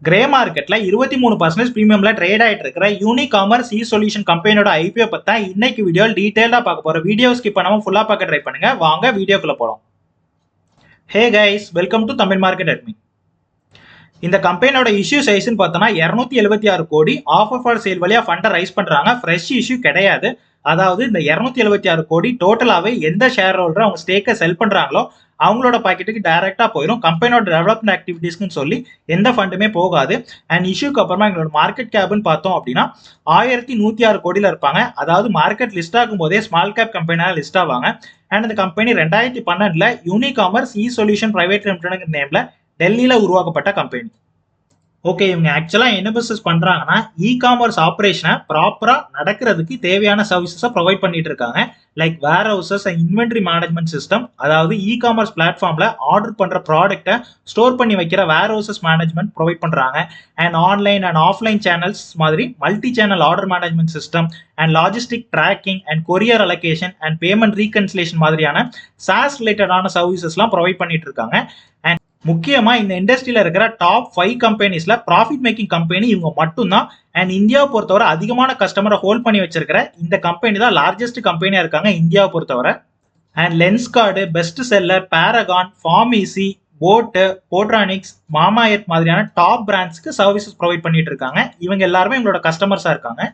Grey மார்க்கெட்ல 23% பிரீமியம்ல trade ஆயிட்டு இருக்கிற யூனிகாமர்ஸ் இ சொல்யூஷன் கம்பெனியோட ஐபிஓ பத்தி இன்னைக்கு வீடியோ டீடைலா பார்க்க போறோம். வீடியோ ஸ்கிப் பண்ணாம ஃபுல்லா பார்க்க ட்ரை பண்ணுங்க. வாங்க வீடியோக்குள்ள போலாம். Hey guys, welcome to Tamil market admin. இந்த கம்பெனியோட இஷ்யூ சைஸ்ன்னு பார்த்தோம்னா 276 கோடி ஆஃபர் ஃபார் சேல் வழியா ஃபண்டை ரைஸ் பண்றாங்க. ஃப்ரெஷ் இஷ்யூ கிடையாது. அதாவது இந்த 276 கோடி டோட்டலாவே எந்த ஷேர் ஹோல்டர் அவங்க ஸ்டேக்கை செல் பண்றாங்களோ அவங்களோட பாக்கெட்டுக்கு டைரக்டா போயிடும். கம்பெனியோட டெவலப்மெண்ட் ஆக்டிவிட்டிஸ்க்கு சொல்லி எந்த ஃபண்டுமே போகாது. அண்ட் இஷ்யூக்கு அப்புறமா எங்களோட மார்க்கெட் கேப்னு பார்த்தோம் அப்படின்னா 1106 கோடியில் இருப்பாங்க. அதாவது மார்க்கெட் லிஸ்ட் ஆகும் போதே ஸ்மால் கேப் கம்பெனியாக லிஸ்ட் ஆவாங்க. அண்ட் இந்த கம்பெனி 2012 யூனிகாமர்ஸ் இ சொல்யூஷன் பிரைவேட் லிமிடெட் நேம்ல டெல்லியில உருவாக்கப்பட்ட கம்பெனி. ஓகே, இவங்க ஆக்சுவலா என்ன பிசினஸ் பண்றாங்கன்னா இ காமர்ஸ் ஆப்ரேஷனை ப்ராப்பரா நடக்கிறதுக்கு தேவையான சர்வீசஸை ப்ரொவைட் பண்ணிட்டு இருக்காங்க. Like warehouses and inventory management system, அதாவது இ காமர்ஸ் பிளாட்ஃபார்ம்ல ஆர்டர் பண்ற ப்ராடக்ட்டை ஸ்டோர் பண்ணி வைக்கிற வேர் ஹவுசஸ் மேனேஜ்மெண்ட் ப்ரொவைட் பண்றாங்க. And online and offline channels மாதிரி multi channel order management system and logistic tracking and courier allocation and payment reconciliation மாதிரியான SaaS ரிலேட்டடான சர்வீசஸ்லாம் ப்ரொவைட் பண்ணிட்டு இருக்காங்க. அண்ட் முக்கியமா இந்த இண்டஸ்ட்ரியில இருக்கிற டாப் 5 கம்பெனிஸ்ல ப்ராஃபிட் மேக்கிங் கம்பெனி இவங்க மட்டும்தான். அண்ட் இந்தியாவை பொறுத்தவரை அதிகமான கஸ்டமரை ஹோல்ட் பண்ணி வச்சிருக்கிற இந்த கம்பெனி தான் லார்ஜஸ்ட் கம்பெனியா இருக்காங்க இந்தியாவை பொறுத்தவரை. And Lenskart, best seller, Paragon, pharmacy, boAt, போட்ரானிக்ஸ், மாமாயத் மாதிரியான டாப் பிராண்ட்ஸ்க்கு சர்வீசஸ் ப்ரொவைட் பண்ணிட்டு இருக்காங்க. இவங்க எல்லாருமே இவங்களோட கஸ்டமர்ஸா இருக்காங்க.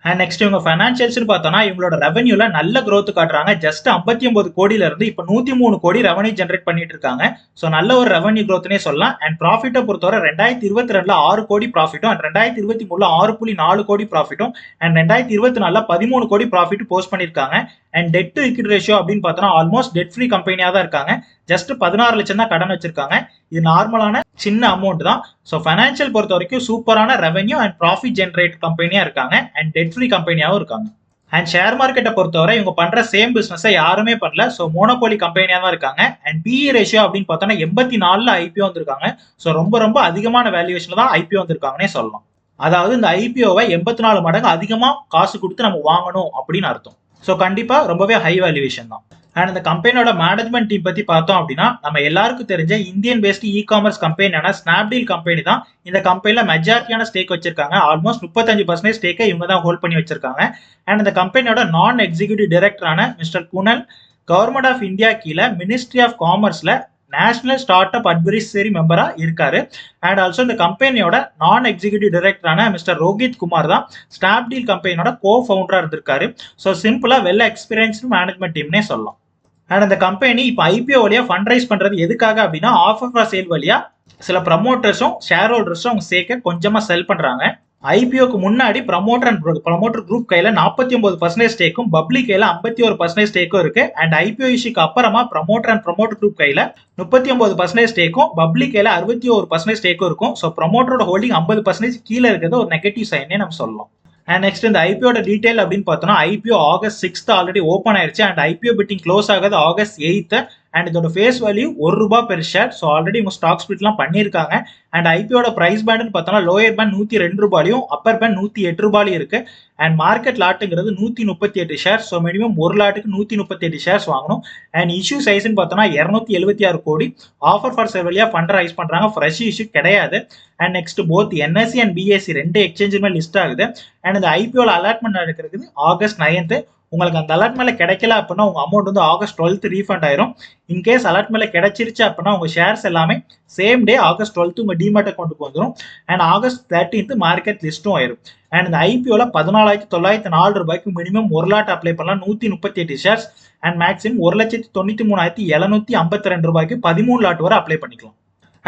அண்ட் நெக்ஸ்ட் இவங்க ஃபைனான்சியல்ஸ்னு பார்த்தோம்னா இவங்களோட ரெவன்யூல நல்ல growth காட்டுறாங்க. ஜஸ்ட் 59 கோடியில இருந்து இப்போ 103 கோடி ரெவன்யூ ஜென்ரேட் பண்ணிட்டு இருக்காங்க. ஸோ நல்ல ஒரு ரெவன்யூ growthனே சொல்லலாம். அண்ட் ப்ராஃபிட்டை பொறுத்தவரை 2022 6 கோடி ப்ராஃபிட்டும் அண்ட் 2023 6.4 கோடி ப்ராஃபிட்டும் அண்ட் 2024 13 கோடி ப்ராஃபிட் போஸ்ட் பண்ணியிருக்காங்க. And debt to equity ratio அப்படின்னு பார்த்தோம்னா ஆல்மோஸ்ட் டெட் ஃப்ரீ கம்பெனியாக தான் இருக்காங்க. ஜஸ்ட் 16 லட்சம் தான் கடன் வச்சிருக்காங்க. இது நார்மலான சின்ன அமௌண்ட் தான். ஸோ ஃபைனான்சியல் பொறுத்த வரைக்கும் சூப்பரான ரெவன்யூ அண்ட் ப்ராஃபிட் ஜென்ரேட் கம்பெனியா இருக்காங்க. அண்ட் டெட் ஃப்ரீ கம்பெனியாகவும் இருக்காங்க. அண்ட் ஷேர் மார்க்கெட்டை பொறுத்தவரை இவங்க பண்ற சேம் பிசினஸை யாருமே பண்ணல. ஸோ மோனோபோலி கம்பெனியா தான் இருக்காங்க. அண்ட் பிஇ ரேஷியோ அப்படின்னு பார்த்தோம்னா 84ல் ஐபிஓ வந்திருக்காங்க. ஸோ ரொம்ப அதிகமான வேல்யூவேஷன்ல தான் ஐபிஓ வந்திருக்காங்கன்னே சொல்லலாம். அதாவது இந்த ஐபிஓவை 84 மடங்கு அதிகமா காசு கொடுத்து நம்ம வாங்கணும் அப்படின்னு அர்த்தம். ஸோ கண்டிப்பா ரொம்பவே ஹை வேல்யூவேஷன் தான். அண்ட் இந்த கம்பெனியோட மேனேஜ்மெண்ட் டீம் பத்தி பார்த்தோம் அப்படின்னா நம்ம எல்லாருக்கும் தெரிஞ்ச இந்தியன் பேஸ்ட் இ காமர்ஸ் கம்பெனியான ஸ்னாப்டீல் கம்பெனி தான் இந்த கம்பெனில மெஜாரிட்டியான ஸ்டேக் வச்சிருக்காங்க. ஆல்மோஸ்ட் 35% ஸ்டேக்கை இவங்க தான் ஹோல்ட் பண்ணி வச்சிருக்காங்க. அண்ட் இந்த கம்பெனியோட நான் எக்ஸிக்யூட்டிவ் டைரக்டரான mister Kunal government of India கீழே மினிஸ்ட்ரி ஆஃப் காமர்ஸ்ல நேஷனல் ஸ்டார்ட் அப் அட்வைசரி மெம்பரா இருக்காரு. அண்ட் ஆல்சோ இந்த கம்பெனியோட நான் எக்ஸிக்யூட்டிவ் டைரக்டரான மிஸ்டர் ரோஹித் குமார் தான் ஸ்னாப்டீல் கம்பெனியோட கோ ஃபவுண்டரா இருந்திருக்காரு. ஸோ சிம்பிளா வெல் எக்ஸ்பீரியன்ஸ்டு மேனேஜ்மெண்ட் டீம்னே சொல்லலாம். அண்ட் அந்த கம்பெனி இப்போ ஐபிஓ வழியா ஃபண்ட் ரைஸ் பண்றது எதுக்காக அப்படின்னா ஆஃபர் ஃபார் சேல் வழியா சில ப்ரமோட்டர்ஸும் ஷேர் ஹோல்டர்ஸும் அவங்க சேர்க்க கொஞ்சமா செல் பண்றாங்க. ஐபிஓக்கு முன்னாடி ப்ரமோட்டர் குரூப் கையில 49% ஸ்டேக்கும் பப்ளிக் கையில 51% ஸ்டேக்கும் இருக்கு. அண்ட் ஐபிஓ இஷ்யூக்கு அப்புறமா ப்ரமோட்டர் குரூப் கையில 39% ஸ்டேக்கும் பப்ளிக் கையில 61% ஸ்டேக்கும் இருக்கும். ஸோ ப்ரமோட்டரோட ஹோல்டிங் 50% கீழே இருக்கிறது ஒரு நெகட்டிவ் சைனே நம்ம சொல்லலாம். அண்ட் நெக்ஸ்ட் இந்த ஐபிஓட டீடைல் அப்படின்னு பார்த்தோம்னா ஐபிஓ August 6 ஆல்ரெடி ஓப்பன் ஆயிருச்சு. அண்ட் ஐபிஓ பிட்டிங் க்ளோஸ் ஆகுது August 8. அண்ட் இதோட face value ₹1 per share. So already இவங்க ஸ்டாக் ஸ்பிளிட்லாம் பண்ணியிருக்காங்க. அண்ட் ஐபிஓட பிரைஸ் பேண்ட்னு பார்த்தோம்னா லோயர் பேண்ட் ₹102 அப்பர் பேண்ட் ₹108 இருக்கு. அண்ட் மார்க்கெட் லாட்டுங்கிறது 138 ஷேர். ஸோ மினிமம் ஒரு லாட்டுக்கு 138 ஷேர்ஸ் வாங்கணும். அண்ட் இஷ்யூ சைஸ்ன்னு பார்த்தோம்னா 276 கோடி ஆஃபர் ஃபார் சேல் வழியா ஃபண்ட் ரைஸ் பண்றாங்க. ஃப்ரெஷ் இஷ்யூ கிடையாது. And next both NSE and BSE 2 எக்ஸ்சேஞ்சுமே லிஸ்ட் ஆகுது. அண்ட் இந்த ஐபிஓல அலாட்மெண்ட் நடக்கிறது August 9. உங்களுக்கு அந்த அலர்ட் மேலே கிடைக்கல அப்படின்னா உங்க அமௌண்ட் வந்து August 12 ரீஃபண்ட் ஆயிரும். இன்கேஸ் அலர்ட் மேலே கிடைச்சிருச்சு அப்படின்னா உங்க ஷேர்ஸ் எல்லாமே சேம் டே August 12 உங்க டிமேட் அக்கௌண்ட்டுக்கு வந்துடும். அண்ட் August 13 மார்க்கெட் லிஸ்ட்டும் ஆயிரும். அண்ட் இந்த ஐபிஓல ₹14,904 மினிமம் ஒரு லாட் அப்ளை பண்ணலாம். 138 ஷேர்ஸ் அண்ட் மேக்ஸிமம் ₹1,93,752 13 லாட் வரை அப்ளை பண்ணிக்கலாம்.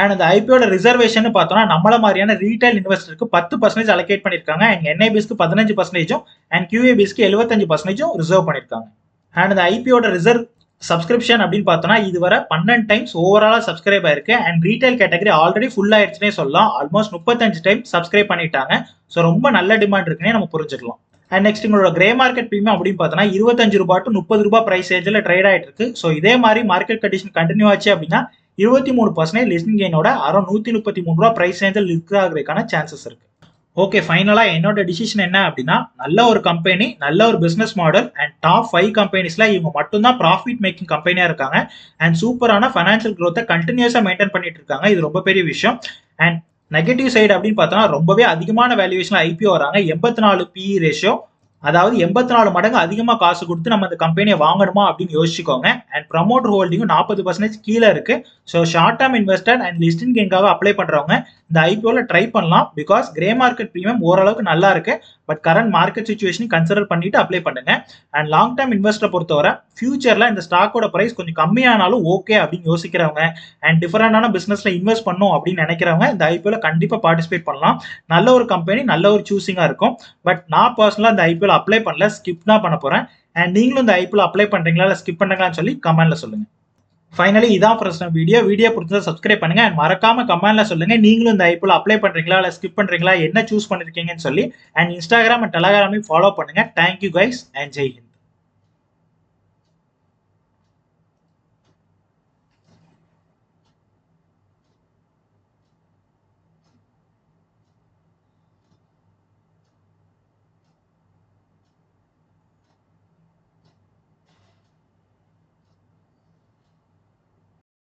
அண்ட் அந்த ஐபிஓட ரிசர்வேஷன் பார்த்தோம்னா நம்மள மாதிரியான ரீட்டைல் இன்வெஸ்டருக்கு 10% அலோகேட் பண்ணிருக்காங்க. அண்ட் என்ஐபிஸ்க்கு 15% அண்ட் கியூஏபிஸ்க்கு 75% ரிசர்வ் பண்ணிருக்காங்க. அண்ட் அந்த ஐபிஓட ரிசர்வ் சப்ஸ்கிரிப்ஷன் அப்படின்னு பார்த்தோம்னா இதுவரை 12 டைம்ஸ் ஓவராலா சப்ஸ்கிரைப் ஆயிருக்கு. And retail category already full ஆயிடுச்சுன்னே சொல்லலாம். ஆல்மோஸ்ட் 35 டைம் சப்ஸ்கிரைப் பண்ணிட்டாங்க. ஸோ ரொம்ப நல்ல டிமாண்ட் இருக்குன்னே நம்ம புரிஞ்சுக்கலாம். அண்ட் நெக்ஸ்ட் உங்களோட கிரே மார்க்கெட் பிரீமியம் அப்படின்னு பார்த்தோம்னா ₹25 to ₹30 பிரைஸ் ரேஞ்சில் ட்ரேட் ஆயிட்டு இருக்கு. ஸோ இதே மாதிரி மார்க்கெட் கண்டிஷன் கண்டினியூ ஆச்சு அப்படின்னா 23% லிஸ்டிங் கெயினோட அரௌண்ட் ₹133 பிரைஸ் ரேஞ்சில் லிஸ்ட் ஆகிறதுக்கான சான்சஸ் இருக்கு. ஓகே, ஃபைனலா என்னோட டிசிஷன் என்ன அப்படின்னா நல்ல ஒரு கம்பெனி, நல்ல ஒரு பிசினஸ் மாடல் அண்ட் டாப் 5 கம்பெனிஸ்ல இவங்க மட்டும்தான் ப்ராஃபிட் மேக்கிங் கம்பெனியா இருக்காங்க. அண்ட் சூப்பரான ஃபைனான்சியல் க்ரோத்தை கண்டினியூஸா மெயின்டைன் பண்ணிட்டு இருக்காங்க. இது ரொம்ப பெரிய விஷயம். அண்ட் நெகட்டிவ் சைடு அப்படின்னு பார்த்தோம்னா ரொம்பவே அதிகமான வேல்யூவேஷன் ஐபிஓ வராங்க. 84 PE ரேஷியோ, அதாவது 84 மடங்கு அதிகமா காசு கொடுத்து நம்ம அந்த கம்பெனியை வாங்கணுமா அப்படின்னு யோசிச்சுக்கோங்க. அண்ட் ப்ரமோட்டர் ஹோல்டிங்கும் 40% கீழே இருக்கு. So short term investor and listing கெயின்காக அப்ளை பண்றவங்க இந்த ஐபிஓல ட்ரை பண்ணலாம். பிகாஸ் கிரே மார்க்கெட் ப்ரீமியம் ஓரளவுக்கு நல்லா இருக்கு. But current market situation consider பண்ணிட்டு அப்ளை பண்ணுங்க. அண்ட் லாங் டேர்ம் இன்வெஸ்டரை பொறுத்தவரை ஃபியூச்சர்ல இந்த ஸ்டாக்கோட பிரைஸ் கொஞ்சம் கம்மியானாலும் ஓகே அப்படின்னு யோசிக்கிறவங்க அண்ட் டிஃபரெண்டான பிசினஸ்ல இன்வெஸ்ட் பண்ணும் அப்படின்னு நினைக்கிறவங்க இந்த ஐபிஓல கண்டிப்பா பார்ட்டிசிபேட் பண்ணலாம். நல்ல ஒரு கம்பெனி, நல்ல ஒரு சூசிங்கா இருக்கும். பட் நான் பர்சனலா இந்த ஐபிஓல அப்ளை பண்ணல, ஸ்கிப் தான் பண்ண போறேன். அண்ட் நீங்களும் இந்த ஐபிஓல அப்ளை பண்றீங்களா இல்ல ஸ்கிப் பண்றீங்களான்னு சொல்லி கமெண்ட்ல சொல்லுங்க. ஃபைனலி இதான் ஃபர்ஸ்ட் வீடியோ பிடிச்சா சப்ஸ்கிரைப் பண்ணுங்க. அண்ட் மறக்காம கமெண்ட்ல சொல்லுங்க நீங்களும் இந்த ஐபிஓல அப்ளை பண்றீங்களா இல்ல ஸ்கிப் பண்றீங்களா, என்ன சூஸ் பண்ணிருக்கீங்கன்னு சொல்லி. அண்ட் இன்ஸ்டாகிராம் அண்ட் டெலகிராமையும் ஃபாலோ பண்ணுங்க. Thank you guys and Jai Hind.